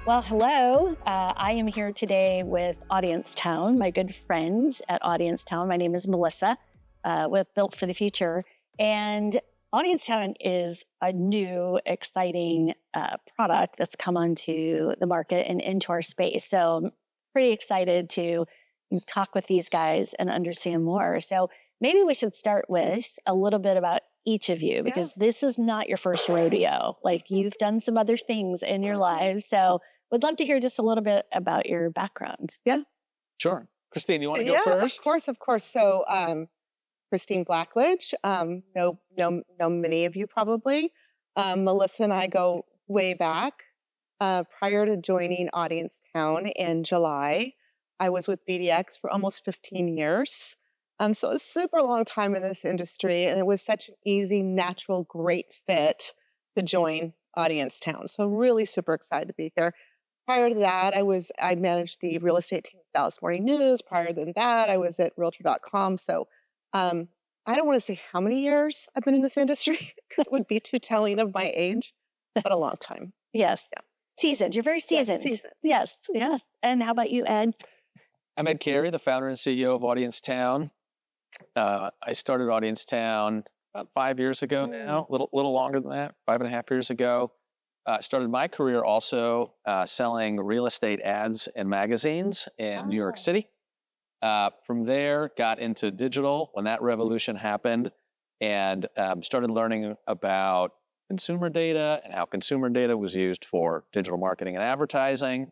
Well, hello. I am here today with Audience Town, my good friends at Audience Town. My name is Melissa with Built for the Future. And Audience Town is a new, exciting product that's come onto the market and into our space. So I'm pretty excited to talk with these guys and understand more. So maybe we should start with a little bit about each of you, because this is not your first rodeo. Like, you've done some other things in your lives. So would love to hear just a little bit about your background. Yeah. Sure. Christine, you want to go first? Of course. So, Christine Blackledge, know many of you probably. Melissa and I go way back. Prior to joining Audience Town in July, I was with BDX for almost 15 years. So a super long time in this industry, and it was such an easy, natural, great fit to join Audience Town. So really super excited to be here. Prior to that, I managed the real estate team at Dallas Morning News. Prior than that, I was at Realtor.com. So I don't want to say how many years I've been in this industry because it would be too telling of my age, but a long time. Yes. Yeah. Seasoned. You're very seasoned. Yes, seasoned. Yes. Yes. And how about you, Ed? I'm Ed Carey, the founder and CEO of Audience Town. I started Audience Town about 5 years ago now, a little longer than that, 5.5 years ago. Started my career also selling real estate ads and magazines in New York City. From there, got into digital when that revolution happened, and started learning about consumer data and how consumer data was used for digital marketing and advertising.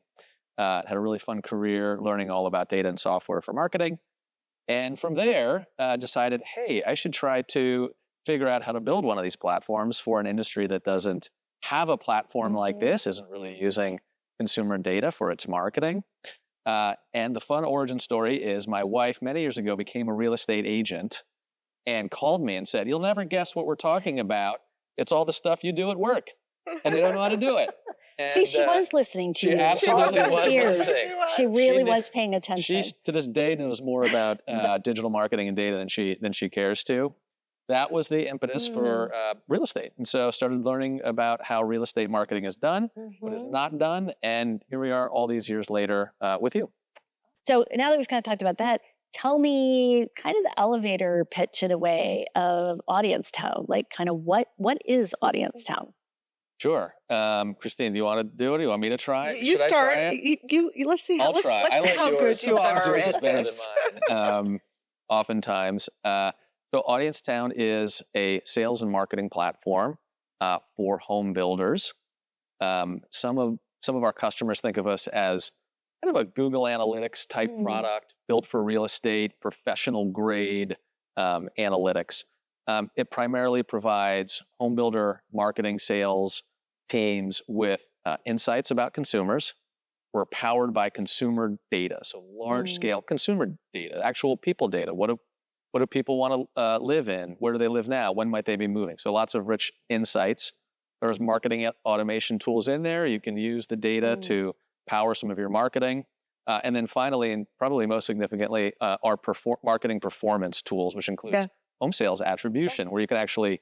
Had a really fun career learning all about data and software for marketing. And from there, decided, hey, I should try to figure out how to build one of these platforms for an industry that doesn't have a platform like this, isn't really using consumer data for its marketing. And the fun origin story is my wife many years ago became a real estate agent and called me and said, "You'll never guess what we're talking about. It's all the stuff you do at work, and they don't know how to do it." And, see, she was listening to you. Absolutely all those was years. listening. She really was paying attention. She, to this day, knows more about digital marketing and data than she cares to. That was the impetus for real estate. And so started learning about how real estate marketing is done, what is not done. And here we are all these years later with you. So now that we've kind of talked about that, tell me kind of the elevator pitch in a way of Audience Town. Like, kind of what is Audience Town? Sure. Christine, do you want to do it? Do you want me to try? You Should start. I try it? You let's see how, I'll try. let's see how good you Sometimes are yours is at better this. than mine. Oftentimes. So Audience Town is a sales and marketing platform for home builders. Some of our customers think of us as kind of a Google Analytics type product built for real estate, professional grade analytics. It primarily provides home builder marketing sales teams with insights about consumers. We're powered by consumer data, so large scale consumer data, actual people data. What do people want to live in? Where do they live now? When might they be moving? So lots of rich insights. There's marketing automation tools in there. You can use the data to power some of your marketing. And then finally, and probably most significantly, our marketing performance tools, which includes home sales attribution, where you can actually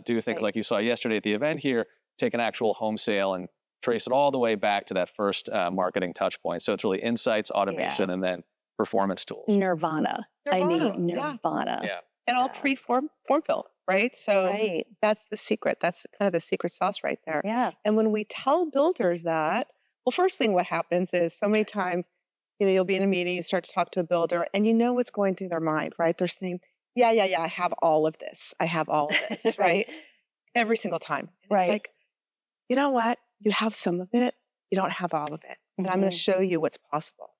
do things like you saw yesterday at the event here, take an actual home sale and trace it all the way back to that first marketing touch point. So it's really insights, automation, and then performance tools. Nirvana. I mean, Nirvana. Yeah. And all pre-form fill, right? So that's the secret. That's kind of the secret sauce right there. Yeah. And when we tell builders that, well, first thing what happens is so many times, you'll be in a meeting, you start to talk to a builder, and you know what's going through their mind, right? They're saying, yeah, I have all of this. I have all of this, right? Every single time. And it's like, you know what? You have some of it. You don't have all of it. And I'm going to show you what's possible.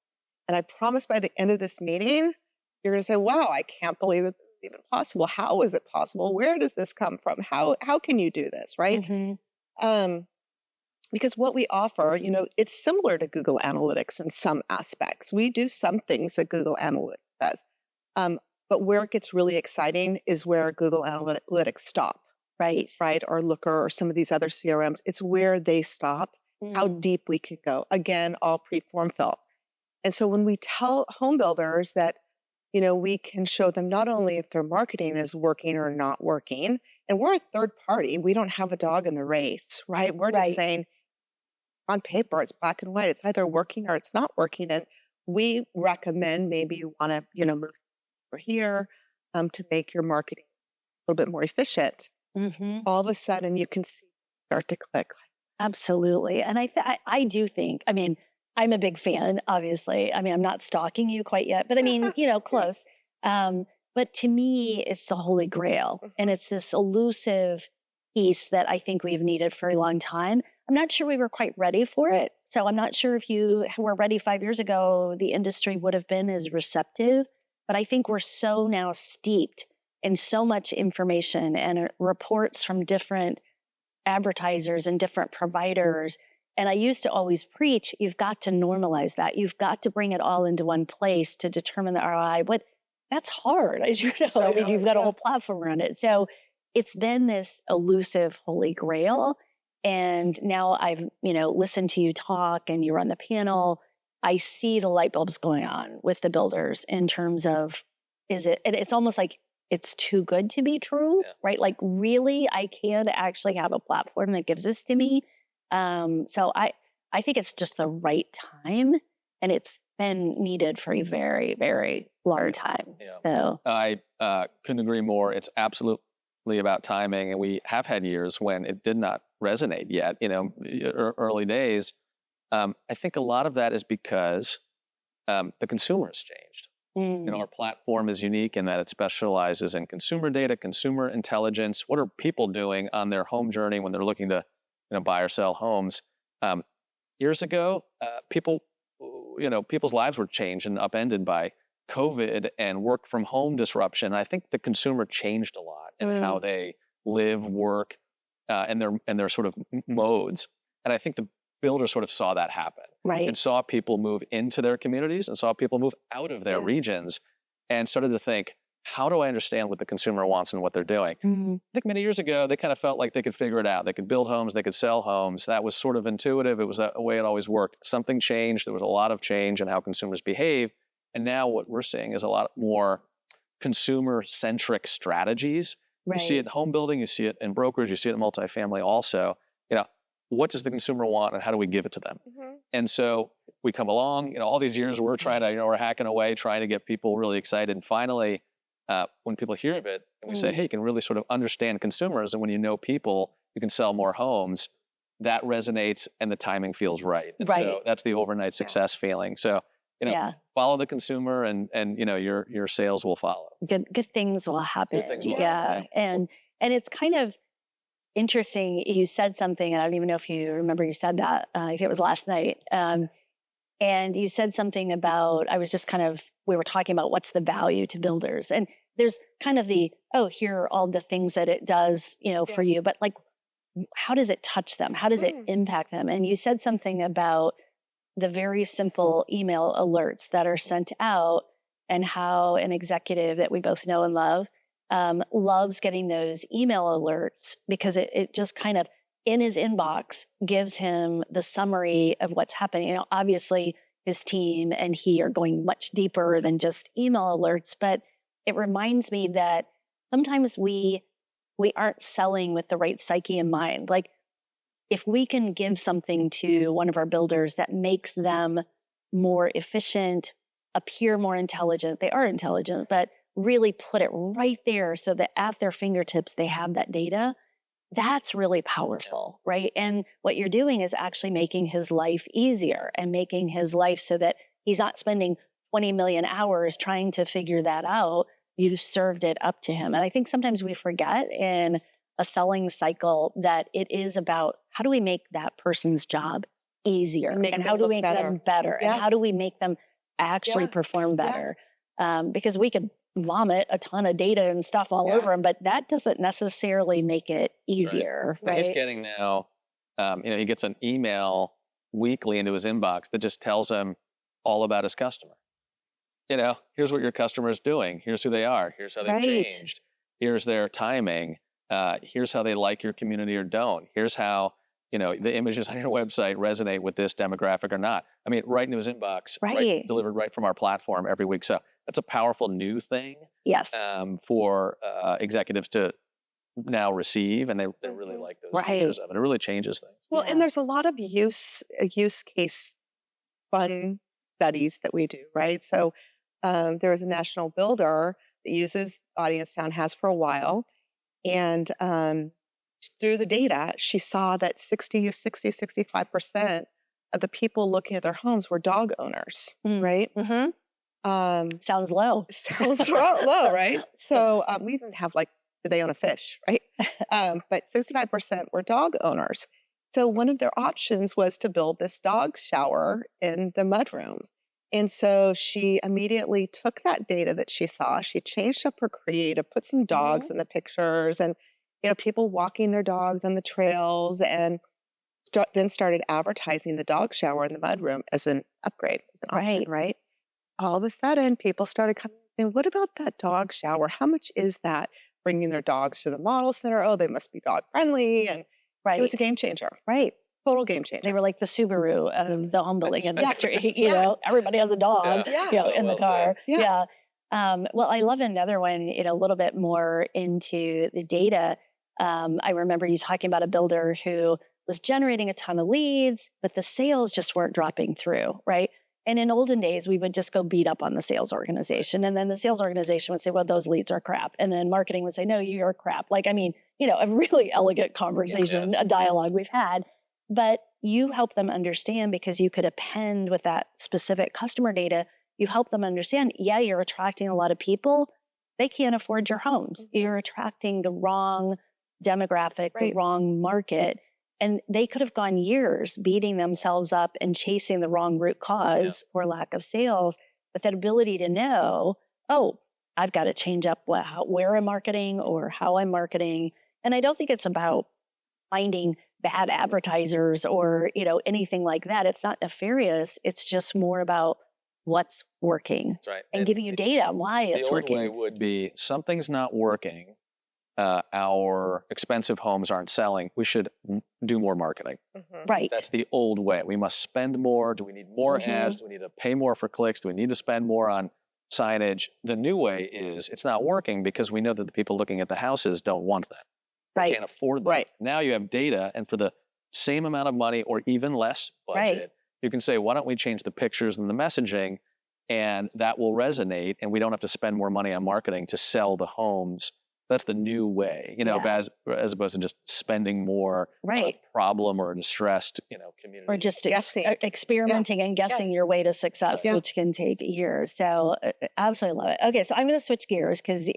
And I promise by the end of this meeting, you're going to say, wow, I can't believe it's even possible. How is it possible? Where does this come from? How can you do this, right? Because what we offer, it's similar to Google Analytics in some aspects. We do some things that Google Analytics does. But where it gets really exciting is where Google Analytics stop, right? Or Looker or some of these other CRMs. It's where they stop, how deep we could go. Again, all pre-form fill. And so when we tell home builders that, we can show them not only if their marketing is working or not working, and we're a third party, we don't have a dog in the race, right? We're just saying, on paper, it's black and white. It's either working or it's not working. And we recommend maybe you want to, move over here to make your marketing a little bit more efficient. Mm-hmm. All of a sudden you can see start to click. Absolutely. And I do think, I mean, I'm a big fan, obviously. I mean, I'm not stalking you quite yet, but I mean, close. But to me, it's the holy grail. And it's this elusive piece that I think we've needed for a long time. I'm not sure we were quite ready for it. So I'm not sure if you were ready 5 years ago, the industry would have been as receptive. But I think we're so now steeped in so much information and reports from different advertisers and different providers. And I used to always preach, you've got to normalize that. You've got to bring it all into one place to determine the ROI. But that's hard, as you know. I mean, you've got a whole platform around it. So it's been this elusive holy grail. And now I've, listened to you talk and you're on the panel. I see the light bulbs going on with the builders in terms of, and it's almost like it's too good to be true, right? Like, really, I can actually have a platform that gives this to me. So I think it's just the right time, and it's been needed for a very, very long time. Yeah. So I couldn't agree more. It's absolutely about timing, and we have had years when it did not resonate yet. Early days. I think a lot of that is because the consumer has changed. Our platform is unique in that it specializes in consumer data, consumer intelligence. What are people doing on their home journey when they're looking to, buy or sell homes? Years ago, people's lives were changed and upended by COVID and work from home disruption. I think the consumer changed a lot in how they live, work, and their sort of modes. And I think the builders sort of saw that happen, right, and saw people move into their communities and saw people move out of their regions, and started to think, how do I understand what the consumer wants and what they're doing? I think many years ago, they kind of felt like they could figure it out. They could build homes, they could sell homes. That was sort of intuitive. It was a way it always worked. Something changed. There was a lot of change in how consumers behave. And now what we're seeing is a lot more consumer-centric strategies. right. You see it in home building, you see it in brokerage, you see it in multifamily also. What does the consumer want and how do we give it to them? And so we come along, all these years we're trying to, we're hacking away, trying to get people really excited. And finally, when people hear of it and we say, hey, you can really sort of understand consumers. And when you know people, you can sell more homes. That resonates and the timing feels right. And so that's the overnight success feeling. So, follow the consumer and your sales will follow. Good things will happen. Good things will happen. And it's kind of interesting. You said something, and I don't even know if you remember you said that. I think it was last night. And you said something about, we were talking about what's the value to builders. And there's kind of here are all the things that it does, for you. But like, how does it touch them? How does it impact them? And you said something about the very simple email alerts that are sent out and how an executive that we both know and love loves getting those email alerts because it just kind of in his inbox gives him the summary of what's happening. Obviously his team and he are going much deeper than just email alerts, but it reminds me that sometimes we aren't selling with the right psyche in mind. Like if we can give something to one of our builders that makes them more efficient, appear more intelligent, they are intelligent, but really put it right there so that at their fingertips, they have that data. That's really powerful, right? And what you're doing is actually making his life easier and making his life so that he's not spending 20 million hours trying to figure that out. You served it up to him. And I think sometimes we forget in a selling cycle that it is about how do we make that person's job easier and how do we make them better and how do we make them actually perform better? Because we could vomit a ton of data and stuff all over him, but that doesn't necessarily make it easier, right? He's getting now, he gets an email weekly into his inbox that just tells him all about his customer. Here's what your customer is doing. Here's who they are. Here's how they've changed. Here's their timing. Here's how they like your community or don't. Here's how, the images on your website resonate with this demographic or not. I mean, right into his inbox, delivered right from our platform every week. So that's a powerful new thing. Yes. For executives to now receive, and they really like those Right. features of it. It really changes things. Well, Yeah. and there's a lot of use case fun studies that we do, right? So there is a national builder that uses Audience Town, has for a while, and through the data, she saw that 65% of the people looking at their homes were dog owners, right? Sounds low. Sounds low, right? So we even have like, do they own a fish, right? But 65% were dog owners. So one of their options was to build this dog shower in the mudroom. And so she immediately took that data that she saw, she changed up her creative, put some dogs in the pictures, and people walking their dogs on the trails, and then started advertising the dog shower in the mudroom as an upgrade, as an option, right? All of a sudden, people started coming and saying, what about that dog shower? How much is that? Bringing their dogs to the model center. Oh, they must be dog friendly. And it was a game changer. Right. Total game changer. They were like the Subaru of the home building industry. Yes. Everybody has a dog, in the car. Yeah. Well, I love another one, a little bit more into the data. I remember you talking about a builder who was generating a ton of leads, but the sales just weren't dropping through, right? And in olden days, we would just go beat up on the sales organization. And then the sales organization would say, well, those leads are crap. And then marketing would say, no, you're crap. Like, a really elegant conversation, a dialogue we've had. But you help them understand, because you could append with that specific customer data, you help them understand, you're attracting a lot of people. They can't afford your homes. You're attracting the wrong demographic, the wrong market. And they could have gone years beating themselves up and chasing the wrong root cause or lack of sales. But that ability to know, I've got to change up where I'm marketing or how I'm marketing. And I don't think it's about finding bad advertisers or, anything like that. It's not nefarious. It's just more about what's working. That's right. And giving you data on why it's working. The old way would be, something's not working. Our expensive homes aren't selling. We should do more marketing. Right. That's the old way. We must spend more. Do we need more ads? Do we need to pay more for clicks? Do we need to spend more on signage? The new way is, it's not working because we know that the people looking at the houses don't want that. They can't afford them. Right. Now you have data, and for the same amount of money or even less budget, you can say, why don't we change the pictures and the messaging, and that will resonate, and we don't have to spend more money on marketing to sell the homes. That's the new way, as opposed to just spending more on a problem or a distressed, community. Or just experimenting and guessing your way to success, which can take years. So absolutely love it. Okay, so I'm going to switch gears because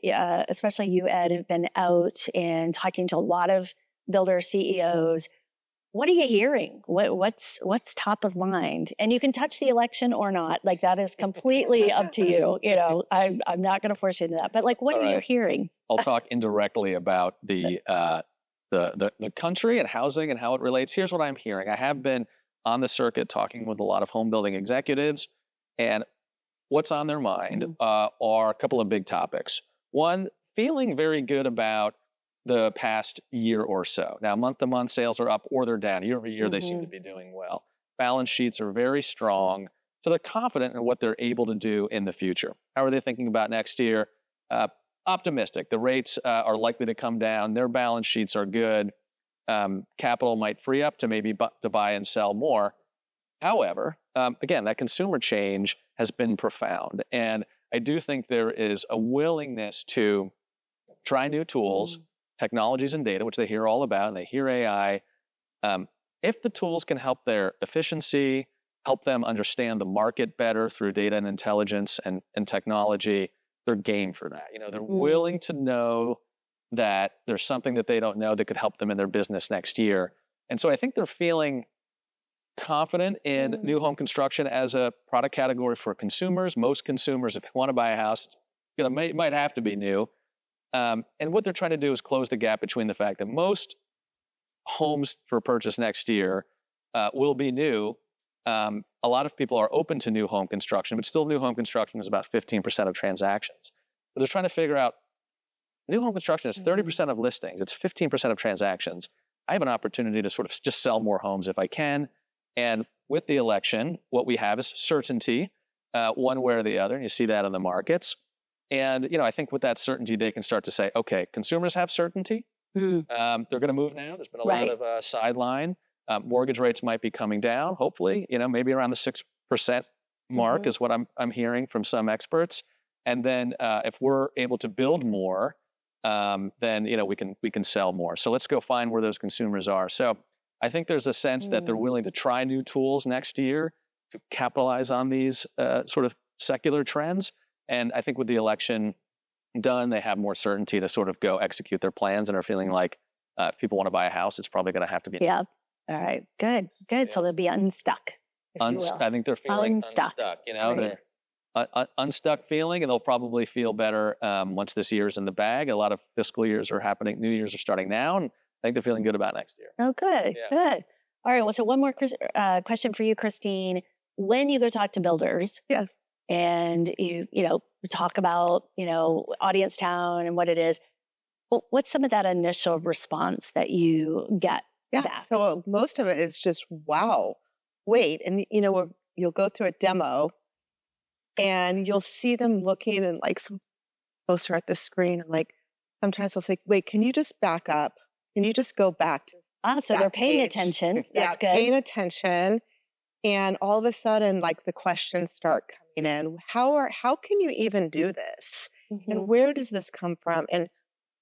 especially you, Ed, have been out and talking to a lot of builder CEOs. What are you hearing? What's top of mind? And you can touch the election or not. Like, that is completely up to you. I'm not going to force you into that. But what are you hearing? I'll talk indirectly about the country and housing and how it relates. Here's what I'm hearing. I have been on the circuit talking with a lot of home building executives, and what's on their mind are a couple of big topics. One, feeling very good about the past year or so. Now, month-to-month sales are up or they're down. Year-over-year, they seem to be doing well. Balance sheets are very strong, so they're confident in what they're able to do in the future. How are they thinking about next year? Optimistic. The rates are likely to come down. Their balance sheets are good. Capital might free up to maybe to buy and sell more. However, again, that consumer change has been profound. And I do think there is a willingness to try new tools, technologies and data, which they hear all about, and they hear AI. If the tools can help their efficiency, help them understand the market better through data and intelligence and technology, they're game for that. They're willing to know that there's something that they don't know that could help them in their business next year. And so I think they're feeling confident in new home construction as a product category for consumers. Most consumers, if they want to buy a house, might have to be new. And what they're trying to do is close the gap between the fact that most homes for purchase next year will be new. A lot of people are open to new home construction, but still new home construction is about 15% of transactions. But they're trying to figure out, new home construction is 30% of listings. It's 15% of transactions. I have an opportunity to sort of just sell more homes if I can. And with the election, what we have is certainty, one way or the other, and you see that in the markets. And I think with that certainty, they can start to say, okay, consumers have certainty. They're going to move now. There's been a lot of sideline. Mortgage rates might be coming down, hopefully, maybe around the 6% mark is what I'm hearing from some experts. And then if we're able to build more, then we can sell more. So let's go find where those consumers are. So I think there's a sense that they're willing to try new tools next year to capitalize on these sort of secular trends. And I think with the election done, they have more certainty to sort of go execute their plans and are feeling like if people want to buy a house, it's probably going to have to be. Yeah. All right. Good. Yeah. So they'll be unstuck. I think they're feeling unstuck. They're unstuck feeling, and they'll probably feel better once this year's in the bag. A lot of fiscal years are happening. New years are starting now, and I think they're feeling good about next year. Oh, good. Yeah. Good. All right. Well, so one more question for you, Christine. When you go talk to builders, yes, and you talk about Audience Town and what it is, what's some of that initial response that you get back? So most of it is just wow. Wait, and you'll go through a demo, and you'll see them looking and like closer at the screen, and like sometimes they'll say, "Wait, can you just back up? Can you just go back to?" So they're paying attention. That's good. Paying attention. And all of a sudden, like the questions start coming in. How can you even do this? And where does this come from? And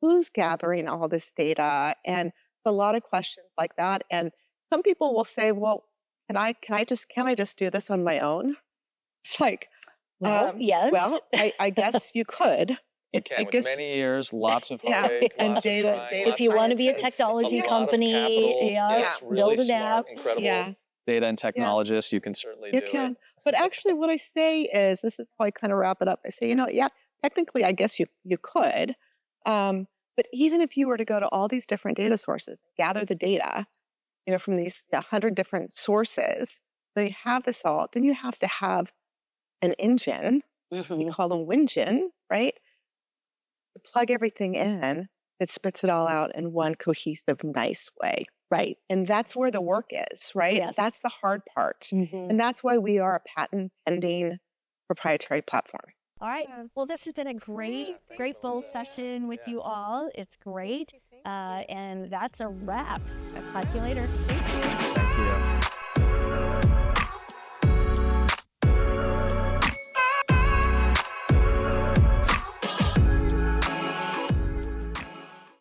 who's gathering all this data? And a lot of questions like that. And some people will say, "Well, can I just do this on my own?" It's like, yes. Well, I guess you could. With many years, lots of heartache, and data. If you want to be a technology company, really build an app. Incredible data and technologists, you can certainly do it. But actually, what I say is, this is probably kind of wrap it up. I say, technically, I guess you could. But even if you were to go to all these different data sources, gather the data, from these 100 different sources, then you have this all. Then you have to have an engine. We call them Wingin, right? To plug everything in, that spits it all out in one cohesive, nice way. Right. And that's where the work is, right? Yes. That's the hard part. And that's why we are a patent pending proprietary platform. All right. Well, this has been a great full session with you all. It's great. And that's a wrap. I'll talk to you later. Thank you. Thank you.